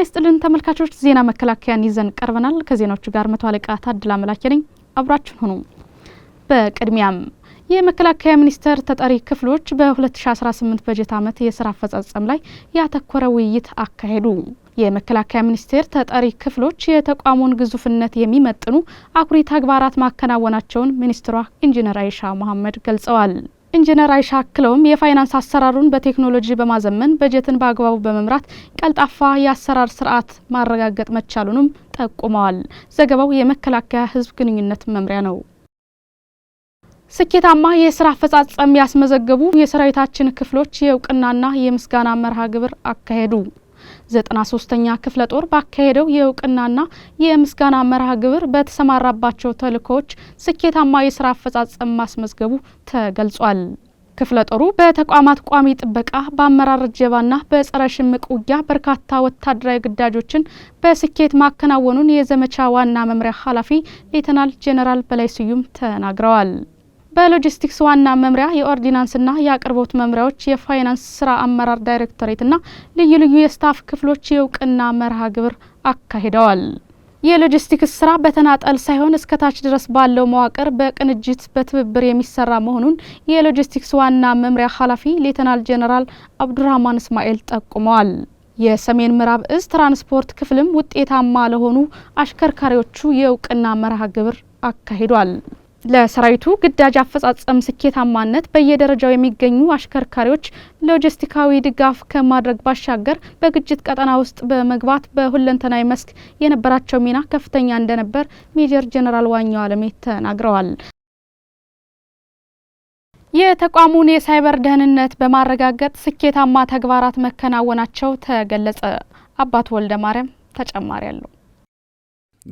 ይስጥልን ተመልካቾች ዜና መከላከያን ይዘን ቀርበናል። ከዜናዎቹ ጋር መቶ አለቃ ታድላ መላኬ ነኝ። አብራችሁን ሁኑ። በቅድሚያም የመከላከያ ሚኒስቴር ተጠሪ ክፍሎች በ2018 በጀት ዓመት የሥራ አፈጻጸም ላይ ያተኮረ ውይይት አካሄዱ። የመከላከያ ሚኒስቴር ተጠሪ ክፍሎች የተቋሙን ግዙፍነት የሚመጥኑ አኩሪ ተግባራት ማከናወናቸውን ሚኒስትሯ ኢንጂነር አይሻ መሐመድ ገልጸዋል። ኢንጂነር አይሻ አክለውም የፋይናንስ አሰራሩን በቴክኖሎጂ በማዘመን በጀትን በአግባቡ በመምራት ቀልጣፋ የአሰራር ስርዓት ማረጋገጥ መቻሉንም ጠቁመዋል። ዘገባው የመከላከያ ሕዝብ ግንኙነት መምሪያ ነው። ስኬታማ የሥራ አፈጻጸም ያስመዘገቡ የሰራዊታችን ክፍሎች የእውቅናና የምስጋና መርሃ ግብር አካሄዱ። 93ኛ ክፍለ ጦር ባካሄደው የእውቅናና የምስጋና መርሃ ግብር በተሰማራባቸው ተልእኮዎች ስኬታማ የሥራ አፈጻጸም ማስመዝገቡ ተገልጿል። ክፍለ ጦሩ በተቋማት ቋሚ ጥበቃ፣ በአመራር እጀባና በጸረ ሽምቅ ውጊያ በርካታ ወታደራዊ ግዳጆችን በስኬት ማከናወኑን የዘመቻ ዋና መምሪያ ኃላፊ ሌተናል ጄኔራል በላይ ስዩም ተናግረዋል። በሎጂስቲክስ ዋና መምሪያ የኦርዲናንስና የአቅርቦት መምሪያዎች የፋይናንስ ስራ አመራር ዳይሬክቶሬትና ልዩ ልዩ የስታፍ ክፍሎች የእውቅና መርሃ ግብር አካሂደዋል። የሎጂስቲክስ ስራ በተናጠል ሳይሆን እስከታች ድረስ ባለው መዋቅር በቅንጅት በትብብር የሚሰራ መሆኑን የሎጂስቲክስ ዋና መምሪያ ኃላፊ ሌተናል ጄኔራል አብዱራህማን እስማኤል ጠቁመዋል። የሰሜን ምዕራብ እዝ ትራንስፖርት ክፍልም ውጤታማ ለሆኑ አሽከርካሪዎቹ የእውቅና መርሃ ግብር አካሂዷል። ለሰራዊቱ ግዳጅ አፈጻጸም ስኬታማነት በየደረጃው የሚገኙ አሽከርካሪዎች ሎጂስቲካዊ ድጋፍ ከማድረግ ባሻገር በግጭት ቀጠና ውስጥ በመግባት በሁለንተናዊ መስክ የነበራቸው ሚና ከፍተኛ እንደነበር ሜጀር ጄኔራል ዋኛው አለሜ ተናግረዋል። የተቋሙን የሳይበር ደህንነት በማረጋገጥ ስኬታማ ተግባራት መከናወናቸው ተገለጸ። አባት ወልደ ማርያም ተጨማሪ አለው።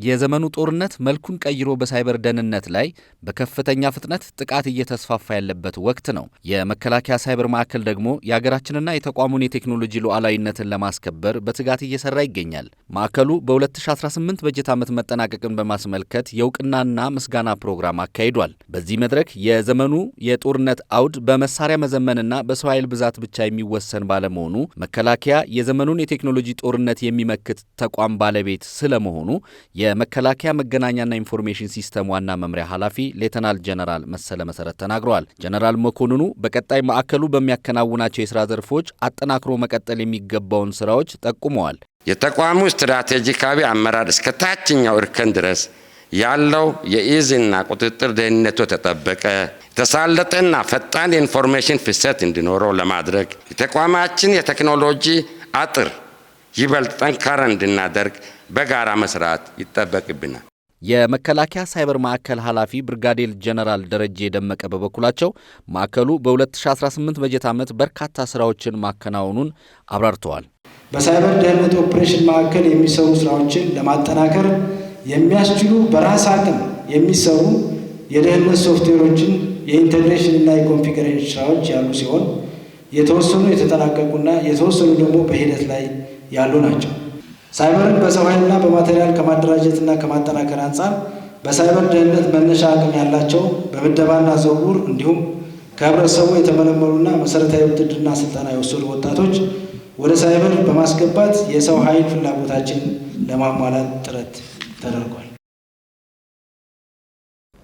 የዘመኑ ጦርነት መልኩን ቀይሮ በሳይበር ደህንነት ላይ በከፍተኛ ፍጥነት ጥቃት እየተስፋፋ ያለበት ወቅት ነው። የመከላከያ ሳይበር ማዕከል ደግሞ የሀገራችንና የተቋሙን የቴክኖሎጂ ሉዓላዊነትን ለማስከበር በትጋት እየሰራ ይገኛል። ማዕከሉ በ2018 በጀት ዓመት መጠናቀቅን በማስመልከት የእውቅናና ምስጋና ፕሮግራም አካሂዷል። በዚህ መድረክ የዘመኑ የጦርነት አውድ በመሳሪያ መዘመንና በሰው ኃይል ብዛት ብቻ የሚወሰን ባለመሆኑ መከላከያ የዘመኑን የቴክኖሎጂ ጦርነት የሚመክት ተቋም ባለቤት ስለመሆኑ የመከላከያ መገናኛና ኢንፎርሜሽን ሲስተም ዋና መምሪያ ኃላፊ ሌተናል ጄኔራል መሰለ መሰረት ተናግረዋል። ጄኔራል መኮንኑ በቀጣይ ማዕከሉ በሚያከናውናቸው የሥራ ዘርፎች አጠናክሮ መቀጠል የሚገባውን ስራዎች ጠቁመዋል። የተቋሙ ስትራቴጂካዊ አመራር እስከ ታችኛው እርከን ድረስ ያለው የኢዝና ቁጥጥር ደህንነቱ ተጠበቀ፣ የተሳለጠና ፈጣን የኢንፎርሜሽን ፍሰት እንዲኖረው ለማድረግ የተቋማችን የቴክኖሎጂ አጥር ይበልጥ ጠንካራ እንድናደርግ በጋራ መስራት ይጠበቅብናል። የመከላከያ ሳይበር ማዕከል ኃላፊ ብርጋዴር ጄኔራል ደረጀ ደመቀ በበኩላቸው ማዕከሉ በ2018 በጀት ዓመት በርካታ ስራዎችን ማከናወኑን አብራርተዋል። በሳይበር ደህንነት ኦፕሬሽን ማዕከል የሚሰሩ ስራዎችን ለማጠናከር የሚያስችሉ በራስ አቅም የሚሰሩ የደህንነት ሶፍትዌሮችን የኢንተግሬሽን እና የኮንፊገሬሽን ስራዎች ያሉ ሲሆን የተወሰኑ የተጠናቀቁና የተወሰኑ ደግሞ በሂደት ላይ ያሉ ናቸው። ሳይበርን በሰው ኃይልና በማቴሪያል ከማደራጀትና ከማጠናከር አንጻር በሳይበር ደህንነት መነሻ አቅም ያላቸው በምደባና ዝውውር እንዲሁም ከህብረተሰቡ የተመለመሉና መሰረታዊ ውትድርና ስልጠና የወሰዱ ወጣቶች ወደ ሳይበር በማስገባት የሰው ኃይል ፍላጎታችን ለማሟላት ጥረት ተደርጓል።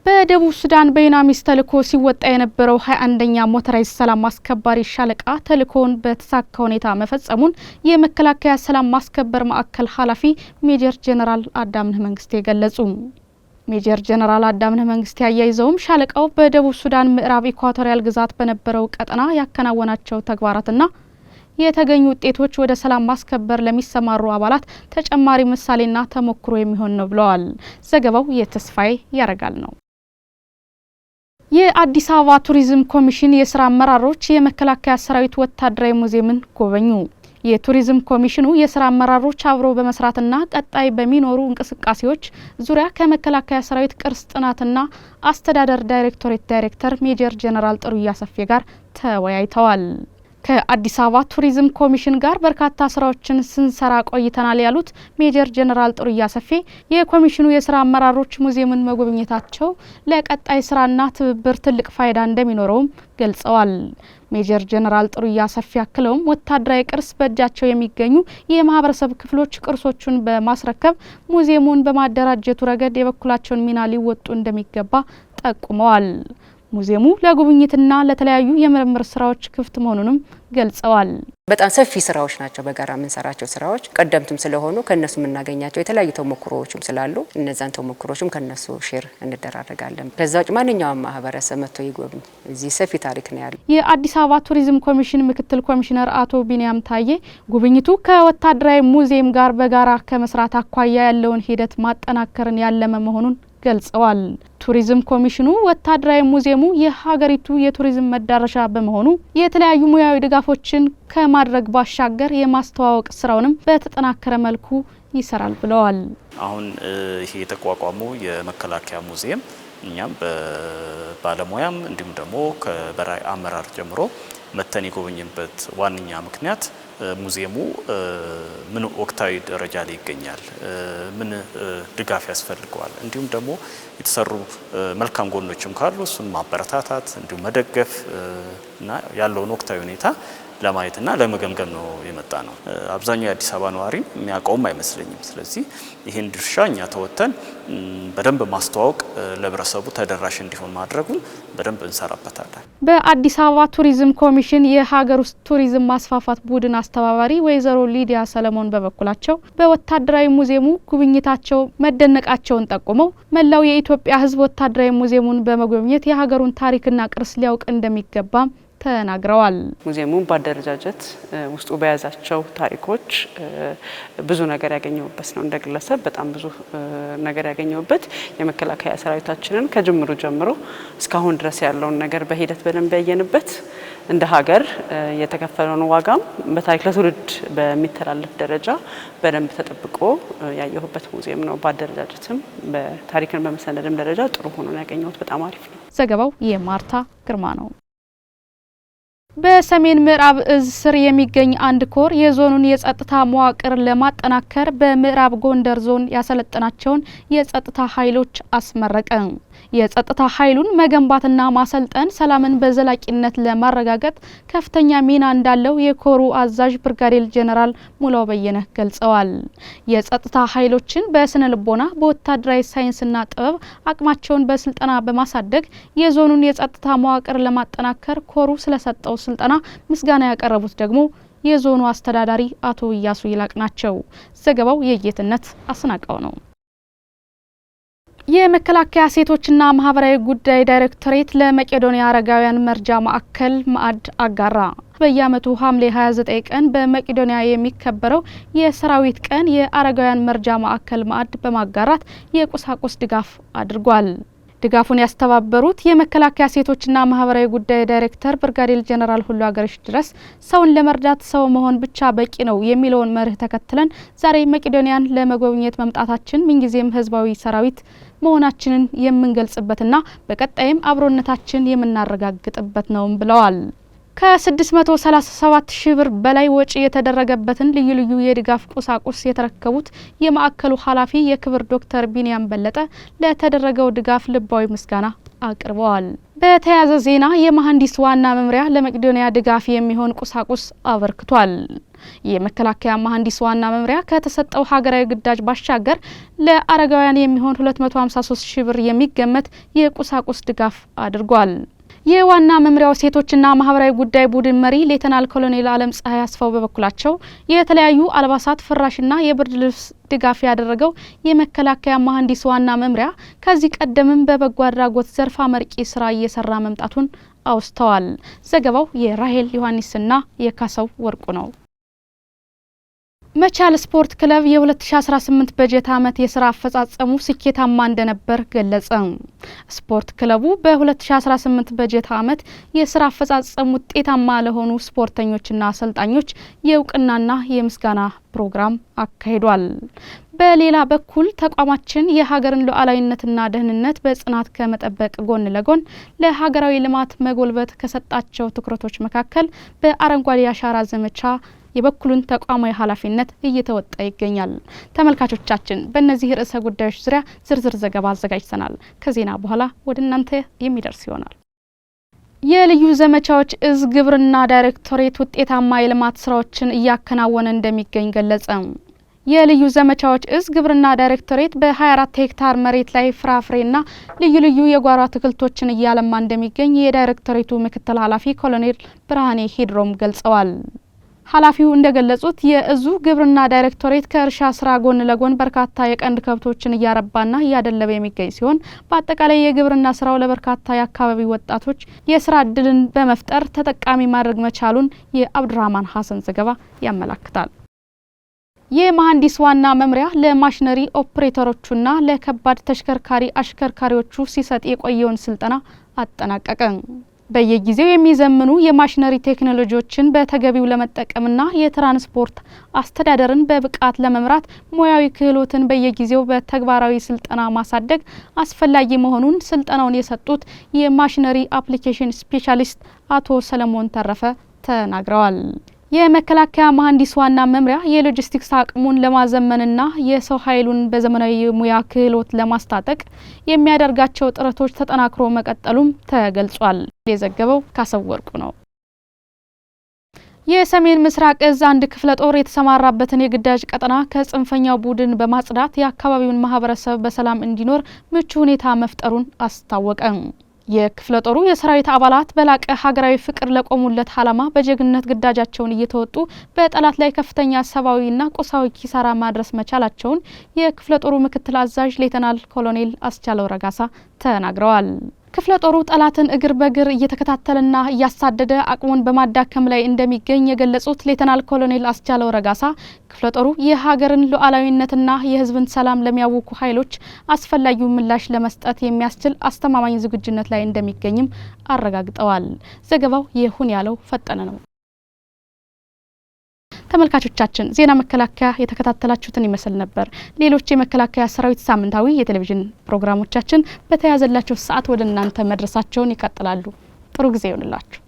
በደቡብ ሱዳን በዩናሚስ ተልእኮ ሲወጣ የነበረው 21ኛ ሞተራይዝ ሰላም አስከባሪ ሻለቃ ተልእኮውን በተሳካ ሁኔታ መፈጸሙን የመከላከያ ሰላም ማስከበር ማዕከል ኃላፊ ሜጀር ጄኔራል አዳምነህ መንግስቴ ገለጹ። ሜጀር ጄኔራል አዳምነህ መንግስቴ አያይዘውም ሻለቃው በደቡብ ሱዳን ምዕራብ ኢኳቶሪያል ግዛት በነበረው ቀጠና ያከናወናቸው ተግባራትና የተገኙ ውጤቶች ወደ ሰላም ማስከበር ለሚሰማሩ አባላት ተጨማሪ ምሳሌና ተሞክሮ የሚሆን ነው ብለዋል። ዘገባው የተስፋዬ ያረጋል ነው። የአዲስ አበባ ቱሪዝም ኮሚሽን የስራ አመራሮች የመከላከያ ሰራዊት ወታደራዊ ሙዚየምን ጎበኙ። የቱሪዝም ኮሚሽኑ የስራ አመራሮች አብሮ በመስራትና ቀጣይ በሚኖሩ እንቅስቃሴዎች ዙሪያ ከመከላከያ ሰራዊት ቅርስ ጥናትና አስተዳደር ዳይሬክቶሬት ዳይሬክተር ሜጀር ጄኔራል ጥሩያ ሰፌ ጋር ተወያይተዋል። ከአዲስ አበባ ቱሪዝም ኮሚሽን ጋር በርካታ ስራዎችን ስንሰራ ቆይተናል ያሉት ሜጀር ጀነራል ጥሩያ ሰፌ የኮሚሽኑ የስራ አመራሮች ሙዚየሙን መጎብኘታቸው ለቀጣይ ስራና ትብብር ትልቅ ፋይዳ እንደሚኖረውም ገልጸዋል። ሜጀር ጀነራል ጥሩያ ሰፌ አክለውም ወታደራዊ ቅርስ በእጃቸው የሚገኙ የማህበረሰብ ክፍሎች ቅርሶቹን በማስረከብ ሙዚየሙን በማደራጀቱ ረገድ የበኩላቸውን ሚና ሊወጡ እንደሚገባ ጠቁመዋል። ሙዚየሙ ለጉብኝትና ለተለያዩ የምርምር ስራዎች ክፍት መሆኑንም ገልጸዋል። በጣም ሰፊ ስራዎች ናቸው በጋራ የምንሰራቸው ስራዎች ቀደምትም ስለሆኑ ከነሱ የምናገኛቸው የተለያዩ ተሞክሮዎችም ስላሉ እነዛን ተሞክሮዎችም ከነሱ ሼር እንደራረጋለን። ከዛ ውጭ ማንኛውም ማህበረሰብ መጥቶ ይጎብኝ። እዚህ ሰፊ ታሪክ ነው ያለው። የአዲስ አበባ ቱሪዝም ኮሚሽን ምክትል ኮሚሽነር አቶ ቢኒያም ታዬ ጉብኝቱ ከወታደራዊ ሙዚየም ጋር በጋራ ከመስራት አኳያ ያለውን ሂደት ማጠናከርን ያለመ መሆኑን ገልጸዋል። ቱሪዝም ኮሚሽኑ ወታደራዊ ሙዚየሙ የሀገሪቱ የቱሪዝም መዳረሻ በመሆኑ የተለያዩ ሙያዊ ድጋፎችን ከማድረግ ባሻገር የማስተዋወቅ ስራውንም በተጠናከረ መልኩ ይሰራል ብለዋል። አሁን ይሄ የተቋቋመው የመከላከያ ሙዚየም እኛም በባለሙያም እንዲሁም ደግሞ ከበላይ አመራር ጀምሮ መተን የጎበኝበት ዋነኛ ምክንያት ሙዚየሙ ምን ወቅታዊ ደረጃ ላይ ይገኛል፣ ምን ድጋፍ ያስፈልገዋል፣ እንዲሁም ደግሞ የተሰሩ መልካም ጎኖችም ካሉ እሱን ማበረታታት እንዲሁም መደገፍ እና ያለውን ወቅታዊ ሁኔታ ለማየትና ለመገምገም ነው የመጣ ነው። አብዛኛው የአዲስ አበባ ነዋሪ የሚያውቀውም አይመስለኝም። ስለዚህ ይሄን ድርሻ እኛ ተወተን በደንብ ማስተዋወቅ ለህብረተሰቡ ተደራሽ እንዲሆን ማድረጉን በደንብ እንሰራበታለን። በአዲስ አበባ ቱሪዝም ኮሚሽን የሀገር ውስጥ ቱሪዝም ማስፋፋት ቡድን አስተባባሪ ወይዘሮ ሊዲያ ሰለሞን በበኩላቸው በወታደራዊ ሙዚየሙ ጉብኝታቸው መደነቃቸውን ጠቁመው መላው የኢትዮጵያ ሕዝብ ወታደራዊ ሙዚየሙን በመጎብኘት የሀገሩን ታሪክና ቅርስ ሊያውቅ እንደሚገባም ተናግረዋል። ሙዚየሙን ባደረጃጀት ውስጡ በያዛቸው ታሪኮች ብዙ ነገር ያገኘውበት ነው። እንደ ግለሰብ በጣም ብዙ ነገር ያገኘውበት የመከላከያ ሰራዊታችንን ከጅምሩ ጀምሮ እስካሁን ድረስ ያለውን ነገር በሂደት በደንብ ያየንበት እንደ ሀገር የተከፈለውን ዋጋም በታሪክ ለትውልድ በሚተላለፍ ደረጃ በደንብ ተጠብቆ ያየሁበት ሙዚየም ነው። ባደረጃጀትም በታሪክን በመሰነድም ደረጃ ጥሩ ሆኖ ያገኘሁት በጣም አሪፍ ነው። ዘገባው የማርታ ግርማ ነው። በሰሜን ምዕራብ እዝ ስር የሚገኝ አንድ ኮር የዞኑን የጸጥታ መዋቅር ለማጠናከር በምዕራብ ጎንደር ዞን ያሰለጠናቸውን የጸጥታ ኃይሎች አስመረቀ። የጸጥታ ኃይሉን መገንባትና ማሰልጠን ሰላምን በዘላቂነት ለማረጋገጥ ከፍተኛ ሚና እንዳለው የኮሩ አዛዥ ብርጋዴር ጄኔራል ሙላው በየነ ገልጸዋል። የጸጥታ ኃይሎችን በስነ ልቦና በወታደራዊ ሳይንስና ጥበብ አቅማቸውን በስልጠና በማሳደግ የዞኑን የጸጥታ መዋቅር ለማጠናከር ኮሩ ስለሰጠው ስልጠና ምስጋና ያቀረቡት ደግሞ የዞኑ አስተዳዳሪ አቶ ኢያሱ ይላቅ ናቸው። ዘገባው የጌትነት አስናቀው ነው። የመከላከያ ሴቶችና ማህበራዊ ጉዳይ ዳይሬክቶሬት ለመቄዶንያ አረጋውያን መርጃ ማዕከል ማዕድ አጋራ። በየዓመቱ ሐምሌ 29 ቀን በመቄዶንያ የሚከበረው የሰራዊት ቀን የአረጋውያን መርጃ ማዕከል ማዕድ በማጋራት የቁሳቁስ ድጋፍ አድርጓል። ድጋፉን ያስተባበሩት የመከላከያ ሴቶችና ማህበራዊ ጉዳይ ዳይሬክተር ብርጋዴር ጄኔራል ሁሉ አገርሽ ድረስ ሰውን ለመርዳት ሰው መሆን ብቻ በቂ ነው የሚለውን መርህ ተከትለን ዛሬ መቄዶንያን ለመጎብኘት መምጣታችን ምንጊዜም ህዝባዊ ሰራዊት መሆናችንን የምንገልጽበትና በቀጣይም አብሮነታችን የምናረጋግጥበት ነው ብለዋል። ከ637 ሺህ ብር በላይ ወጪ የተደረገበትን ልዩ ልዩ የድጋፍ ቁሳቁስ የተረከቡት የማዕከሉ ኃላፊ የክብር ዶክተር ቢኒያም በለጠ ለተደረገው ድጋፍ ልባዊ ምስጋና አቅርበዋል። በተያያዘ ዜና የመሐንዲስ ዋና መምሪያ ለመቄዶንያ ድጋፍ የሚሆን ቁሳቁስ አበርክቷል። የመከላከያ መሐንዲስ ዋና መምሪያ ከተሰጠው ሀገራዊ ግዳጅ ባሻገር ለአረጋውያን የሚሆን 253 ሺህ ብር የሚገመት የቁሳቁስ ድጋፍ አድርጓል። የዋና መምሪያው ሴቶችና ማህበራዊ ጉዳይ ቡድን መሪ ሌተናል ኮሎኔል አለም ፀሐይ አስፋው በበኩላቸው የተለያዩ አልባሳት፣ ፍራሽና የብርድ ልብስ ድጋፍ ያደረገው የመከላከያ መሐንዲስ ዋና መምሪያ ከዚህ ቀደምም በበጎ አድራጎት ዘርፍ አመርቂ ስራ እየሰራ መምጣቱን አውስተዋል። ዘገባው የራሄል ዮሐንስና የካሰው ወርቁ ነው። መቻል ስፖርት ክለብ የ2018 በጀት ዓመት የስራ አፈጻጸሙ ስኬታማ እንደነበር ገለጸ። ስፖርት ክለቡ በ2018 በጀት ዓመት የስራ አፈጻጸሙ ውጤታማ ለሆኑ ስፖርተኞችና አሰልጣኞች የእውቅናና የምስጋና ፕሮግራም አካሂዷል። በሌላ በኩል ተቋማችን የሀገርን ሉዓላዊነትና ደህንነት በጽናት ከመጠበቅ ጎን ለጎን ለሀገራዊ ልማት መጎልበት ከሰጣቸው ትኩረቶች መካከል በአረንጓዴ አሻራ ዘመቻ የበኩሉን ተቋማዊ ኃላፊነት እየተወጣ ይገኛል። ተመልካቾቻችን በእነዚህ ርዕሰ ጉዳዮች ዙሪያ ዝርዝር ዘገባ አዘጋጅተናል። ከዜና በኋላ ወደ እናንተ የሚደርስ ይሆናል። የልዩ ዘመቻዎች እዝ ግብርና ዳይሬክቶሬት ውጤታማ የልማት ስራዎችን እያከናወነ እንደሚገኝ ገለጸ። የልዩ ዘመቻዎች እዝ ግብርና ዳይሬክቶሬት በ24 ሄክታር መሬት ላይ ፍራፍሬና ልዩ ልዩ የጓሮ አትክልቶችን እያለማ እንደሚገኝ የዳይሬክቶሬቱ ምክትል ኃላፊ ኮሎኔል ብርሃኔ ሂድሮም ገልጸዋል። ኃላፊው እንደገለጹት የእዙ ግብርና ዳይሬክቶሬት ከእርሻ ስራ ጎን ለጎን በርካታ የቀንድ ከብቶችን እያረባና እያደለበ የሚገኝ ሲሆን በአጠቃላይ የግብርና ስራው ለበርካታ የአካባቢ ወጣቶች የስራ እድልን በመፍጠር ተጠቃሚ ማድረግ መቻሉን የአብዱራህማን ሀሰን ዘገባ ያመላክታል። የመሐንዲስ ዋና መምሪያ ለማሽነሪ ኦፕሬተሮቹና ለከባድ ተሽከርካሪ አሽከርካሪዎቹ ሲሰጥ የቆየውን ስልጠና አጠናቀቀ። በየጊዜው የሚዘምኑ የማሽነሪ ቴክኖሎጂዎችን በተገቢው ለመጠቀምና የትራንስፖርት አስተዳደርን በብቃት ለመምራት ሙያዊ ክህሎትን በየጊዜው በተግባራዊ ስልጠና ማሳደግ አስፈላጊ መሆኑን ስልጠናውን የሰጡት የማሽነሪ አፕሊኬሽን ስፔሻሊስት አቶ ሰለሞን ተረፈ ተናግረዋል። የመከላከያ መሐንዲስ ዋና መምሪያ የሎጂስቲክስ አቅሙን ለማዘመንና የሰው ኃይሉን በዘመናዊ ሙያ ክህሎት ለማስታጠቅ የሚያደርጋቸው ጥረቶች ተጠናክሮ መቀጠሉም ተገልጿል። የዘገበው ካሰወርቁ ነው። የሰሜን ምስራቅ እዝ አንድ ክፍለ ጦር የተሰማራበትን የግዳጅ ቀጠና ከጽንፈኛው ቡድን በማጽዳት የአካባቢውን ማህበረሰብ በሰላም እንዲኖር ምቹ ሁኔታ መፍጠሩን አስታወቀ። የክፍለ ጦሩ የሰራዊት አባላት በላቀ ሀገራዊ ፍቅር ለቆሙለት ዓላማ በጀግንነት ግዳጃቸውን እየተወጡ በጠላት ላይ ከፍተኛ ሰብአዊና ቁሳዊ ኪሳራ ማድረስ መቻላቸውን የክፍለ ጦሩ ምክትል አዛዥ ሌተናል ኮሎኔል አስቻለው ረጋሳ ተናግረዋል። ክፍለ ጦሩ ጠላትን እግር በእግር እየተከታተለና እያሳደደ አቅሙን በማዳከም ላይ እንደሚገኝ የገለጹት ሌተናል ኮሎኔል አስቻለው ረጋሳ ክፍለ ጦሩ የሀገርን ሉዓላዊነትና የሕዝብን ሰላም ለሚያውኩ ኃይሎች አስፈላጊውን ምላሽ ለመስጠት የሚያስችል አስተማማኝ ዝግጁነት ላይ እንደሚገኝም አረጋግጠዋል። ዘገባው ይሁን ያለው ፈጠነ ነው። ተመልካቾቻችን ዜና መከላከያ የተከታተላችሁትን ይመስል ነበር። ሌሎች የመከላከያ ሰራዊት ሳምንታዊ የቴሌቪዥን ፕሮግራሞቻችን በተያዘላቸው ሰዓት ወደ እናንተ መድረሳቸውን ይቀጥላሉ። ጥሩ ጊዜ ይሁንላችሁ።